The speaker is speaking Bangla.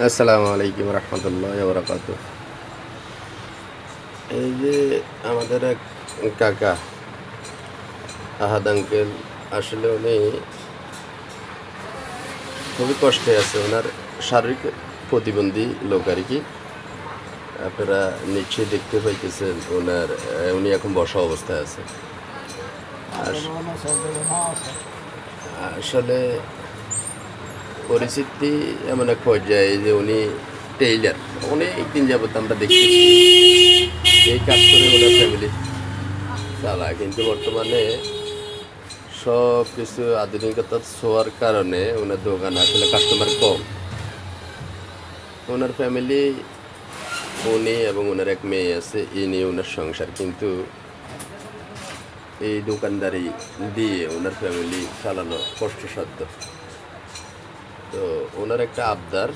আসসালামু আলাইকুম রহমতুল্লাহ বরকাত। এই যে আমাদের এক কাকা আহাদ আঙ্কেল, আসলে উনি খুবই কষ্টে আছে। ওনার শারীরিক প্রতিবন্ধী লোক আর কি। আপনারা নিশ্চয়ই দেখতে পাইতেছেন উনি এখন বসা অবস্থায় আছে। আস- আসলে পরিস্থিতি এমন এক পর্যায়ে যে উনি টেইলার, অনেক দিন যাবত আমরা দেখতেছি এই কাজ করে ওনার ফ্যামিলি চালায়, কিন্তু বর্তমানে সব কিছু আধুনিকতা ছোঁয়ার কারণে ওনার দোকানে আসলে কাস্টমার কম। ওনার ফ্যামিলি, উনি এবং ওনার এক মেয়ে আছে, এই নিয়ে ওনার সংসার, কিন্তু এই দোকানদারি দিয়ে ওনার ফ্যামিলি চালানো কষ্টসাধ্য। তো ওনার একটা আবদার,